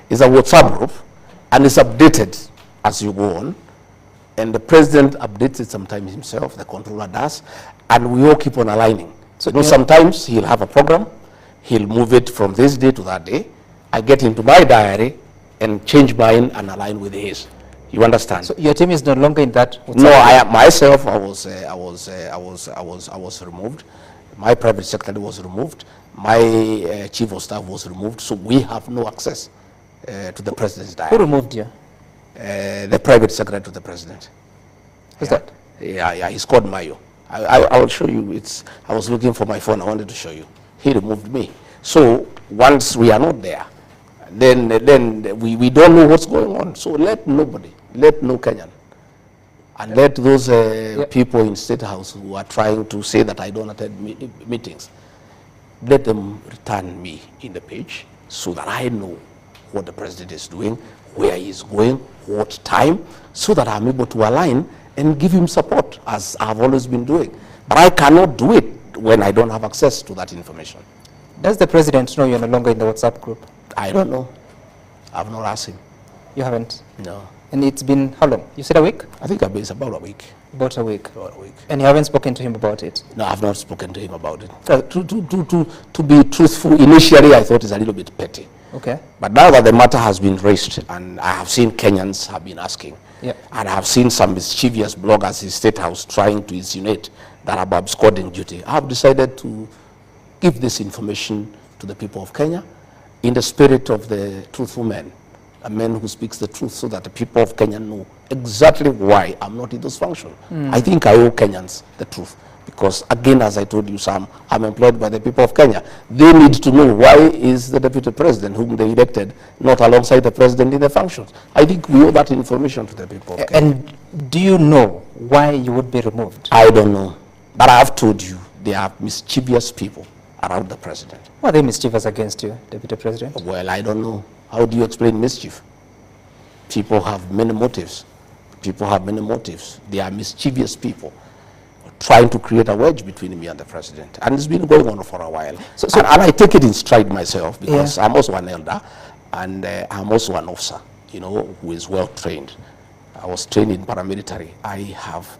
It's a WhatsApp group, and it's updated as you go on. And the president updates it sometimes himself, the controller does, and we all keep on aligning. So you know, sometimes he'll have a program, he'll move it from this day to that day. I get into my diary and change mine and align with his. You understand? So your team is no longer in that? No, I myself, I was removed. My private secretary was removed. My chief of staff was removed. So we have no access to the president's diary. Who removed you? The private secretary to the president. Who's that? Yeah, he's called Mayo. I will show you. I was looking for my phone. I wanted to show you. He removed me. So once we are not there, then we don't know what's going on. So let nobody, let no Kenyan, and let those people in State House who are trying to say that I don't attend meetings, let them return me in the page so that I know what the president is doing, where he is going, what time, so that I'm able to align and give him support, as I've always been doing. But I cannot do it when I don't have access to that information. Does the president know you're no longer in the WhatsApp group? I don't know. I've not asked him. You haven't? No. And it's been how long? You said a week? I think it's about a week. About a week? About a week. And you haven't spoken to him about it? No, I've not spoken to him about it. To be truthful, initially I thought it's a little bit petty. Okay. But now that the matter has been raised, and I have seen Kenyans have been asking, and I have seen some mischievous bloggers in State House trying to insinuate that I'm absconding duty, I have decided to give this information to the people of Kenya in the spirit of the truthful man, a man who speaks the truth, so that the people of Kenya know exactly why I'm not in those functions. I think I owe Kenyans the truth. Because again, as I told you, Sam, I'm employed by the people of Kenya. They need to know why is the deputy president whom they elected not alongside the president in the functions. I think we owe that information to the people of Kenya. And do you know why you would be removed? I don't know. But I have told you, there are mischievous people around the president. Why are they mischievous against you, deputy president? Well, I don't know. How do you explain mischief? People have many motives. People have many motives. They are mischievous people trying to create a wedge between me and the president. And it's been going on for a while. And I take it in stride myself, because I'm also an elder, and I'm also an officer, you know, who is well trained. I was trained in paramilitary. I have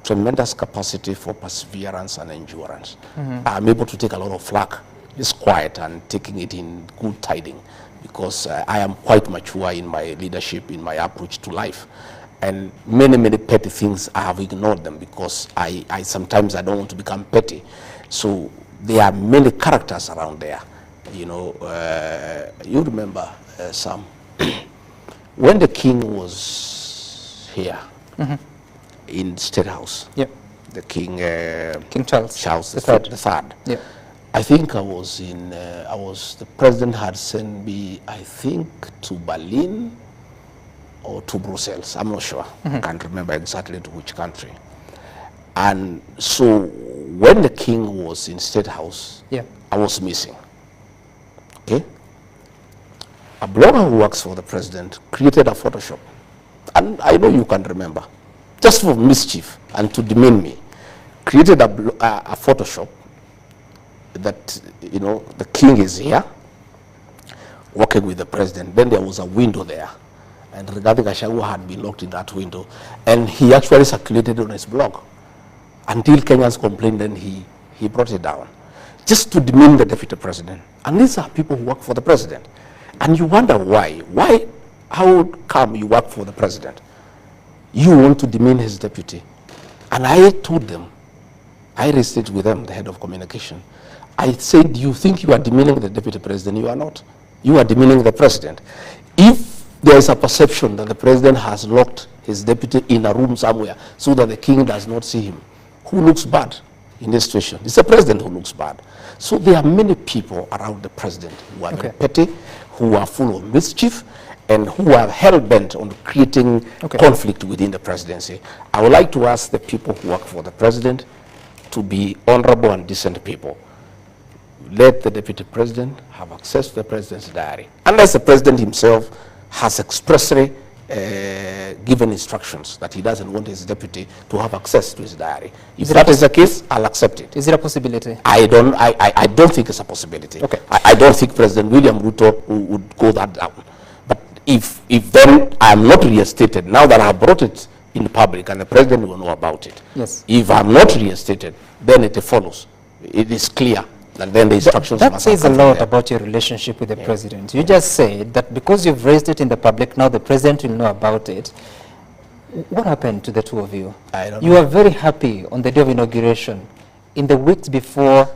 tremendous capacity for perseverance and endurance. I'm able to take a lot of flack, just quiet, and taking it in good tiding, because I am quite mature in my leadership, in my approach to life. And many petty things, I have ignored them, because I sometimes I don't want to become petty. So there are many characters around there. You know, you remember, Sam, when the king was here in State House, the king, King Charles the third. I think I was the president had sent me, I think, to Berlin or to Brussels, I'm not sure. I can't remember exactly to which country. And so when the king was in State House, I was missing. Okay? A blogger who works for the president created a Photoshop. And I know you can remember. Just for mischief and to demean me. Created a Photoshop that, you know, the king is here working with the president. Then there was a window there. And GACHAGUA had been locked in that window. And he actually circulated on his blog. Until Kenyans complained, then he brought it down. Just to demean the deputy president. And these are people who work for the president. And you wonder why. Why? How come you work for the president? You want to demean his deputy. And I told them, I raised it with them, the head of communication. I said, you think you are demeaning the deputy president? You are not. You are demeaning the president. If there is a perception that the president has locked his deputy in a room somewhere so that the king does not see him, who looks bad in this situation? It's the president who looks bad. So there are many people around the president who are very petty, who are full of mischief, and who are hell-bent on creating conflict within the presidency. I would like to ask the people who work for the president to be honorable and decent people. Let the deputy president have access to the president's diary. Unless the president himself has expressly given instructions that he doesn't want his deputy to have access to his diary. If that is the case, I'll accept it. Is it a possibility? I don't think it's a possibility. I don't think President William RUTO would go that down. if then I'm not reinstated, now that I have brought it in the public and the president will know about it. Yes. If I'm not reinstated, then it follows. It is clear. And then the instructions that must says a come from lot there. about your relationship with the president. You just said that because you've raised it in the public, now the president will know about it. What happened to the two of you? I don't You know. were very happy on the day of inauguration. In the weeks before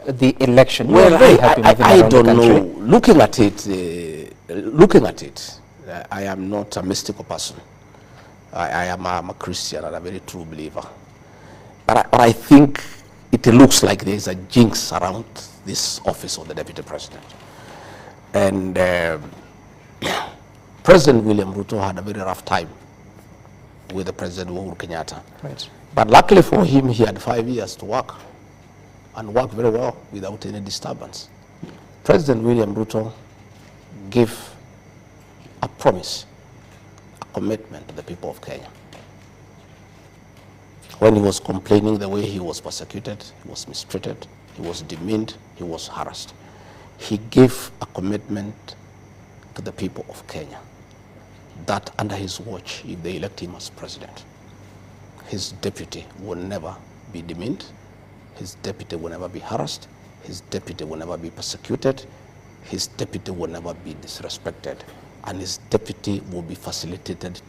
the election, you were very happy moving I around the don't country. know. Looking at it, I am not a mystical person. I'm a Christian and a very true believer. But I think it looks like there is a jinx around this office of the deputy president. And President William Ruto had a very rough time with the President Uhuru Kenyatta. Right. But luckily for him, he had 5 years to work and work very well without any disturbance. President William Ruto gave a promise, a commitment to the people of Kenya. When he was complaining the way he was persecuted, he was mistreated, he was demeaned, he was harassed, he gave a commitment to the people of Kenya that under his watch, if they elect him as president, his deputy will never be demeaned, his deputy will never be harassed, his deputy will never be persecuted, his deputy will never be disrespected, and his deputy will be facilitated to